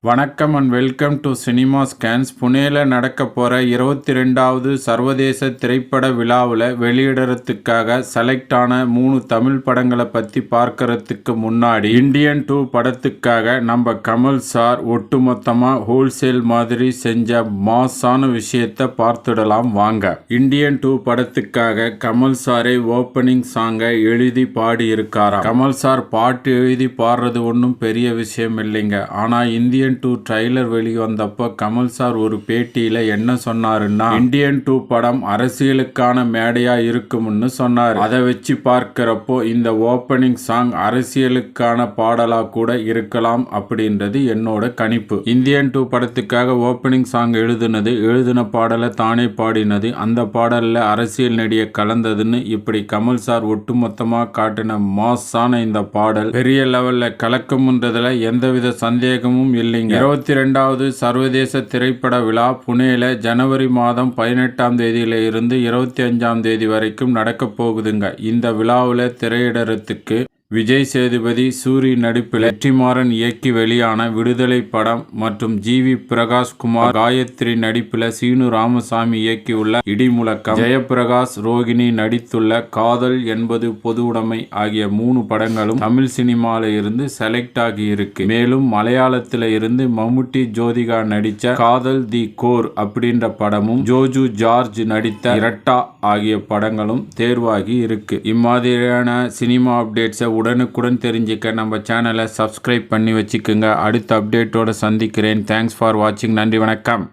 வணக்கம் and welcome to cinema scans. புனேல நடக்க போகிற 22வது சர்வதேச திரைப்பட விழாவில் வெளியிடறதுக்காக செலக்ட் ஆன 3 தமிழ் படங்களை பற்றி பார்க்கறதுக்கு முன்னாடி இந்தியன் 2 படத்துக்காக நம்ம கமல் சார் ஒட்டுமொத்தமாக ஹோல்சேல் மாதிரி செஞ்ச மாஸான விஷயத்தை பார்த்துடலாம் வாங்க. இந்தியன் 2 படத்துக்காக கமல் சாரை ஓப்பனிங் சாங்கை எழுதி பாடி இருக்காராம். கமல் சார் பாட்டு எழுதி பாடுறது ஒன்றும் பெரிய விஷயம் இல்லைங்க. ஆனால் இந்தியன் 2 ட்ரைலர் வெளிவந்தப்போ கமல் சார் ஒரு பேட்டியில என்ன சொன்னாருன்னா, இந்தியன் 2 படம் அரசியலுக்கான மேடையா இருக்கும்னு சொன்னார். அதை வச்சு பார்க்கிறப்போ இந்த ஓப்பனிங் சாங் அரசியலுக்கான பாடலா கூட இருக்கலாம் அப்படின்றது என்னோட கணிப்பு. இந்தியன் 2 படத்துக்காக ஓப்பனிங் சாங் எழுதின பாடலை தானே பாடினது, அந்த பாடல்ல அரசியல் நடிகை கலந்ததுன்னு இப்படி கமல் சார் ஒட்டுமொத்தமா காட்டின மாஸான இந்த பாடல் பெரிய லெவல்ல கலக்கம்ன்றதுல எந்தவித சந்தேகமும் இல்லைங்க. 22வது சர்வதேச திரைப்பட விழா புனேல ஜனவரி மாதம் 18ஆம் தேதியில இருந்து 25ஆம் தேதி வரைக்கும் நடக்க போகுதுங்க. இந்த விழாவில் திரையிடறதுக்கு விஜய் சேதுபதி, சூரி நடிப்பில் வெற்றிமாறன் இயக்கி வெளியான விடுதலை படம் மற்றும் ஜி.வி. பிரகாஷ் குமார், காயத்ரி நடிப்பில் சீனு ராமசாமி இயக்கியுள்ள இடிமுழக்கம், ஜெயபிரகாஷ், ரோகிணி நடித்துள்ள காதல் என்பது பொது உடைமை ஆகிய 3 படங்களும் தமிழ் சினிமால இருந்து செலக்ட் ஆகி இருக்கு. மேலும் மலையாளத்தில இருந்து மம்முட்டி, ஜோதிகா நடித்த காதல் தி கோர் அப்படின்ற படமும், ஜோஜு ஜார்ஜ் நடித்த இரட்டா ஆகிய படங்களும் தேர்வாகி இருக்கு. இம்மாதிரியான சினிமா அப்டேட்ஸை உடனுக்குடன் தெரிஞ்சுக்க நம்ம சேனலை சப்ஸ்கிரைப் பண்ணி வச்சுக்கோங்க. அடுத்த அப்டேட்டோட சந்திக்கிறேன். தேங்க்ஸ் ஃபார் வாட்சிங். நன்றி, வணக்கம்.